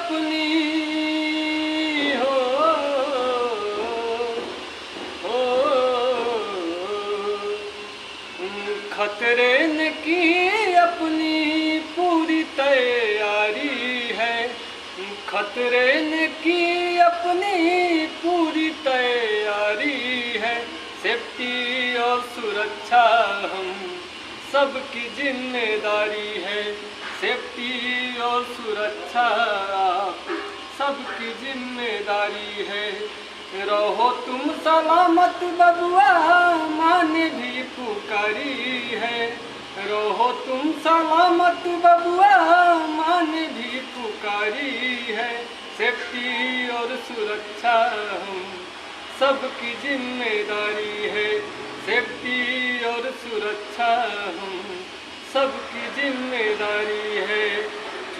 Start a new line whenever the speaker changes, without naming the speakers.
अपनी हो खतरे ने की अपनी पूरी तैयारी है, खतरे ने की अपनी पूरी तैयारी है। सेफ्टी और सुरक्षा हम सबकी जिम्मेदारी है, सेफ्टी और सुरक्षा सबकी जिम्मेदारी है। रहो तुम सलामत बबुआ माँ ने भी पुकारी है, रहो तुम सलामत बबुआ माँ ने भी पुकारी है। सेफ्टी और सुरक्षा हम सबकी जिम्मेदारी है, सेफ्टी और सुरक्षा हम सबकी जिम्मेदारी है।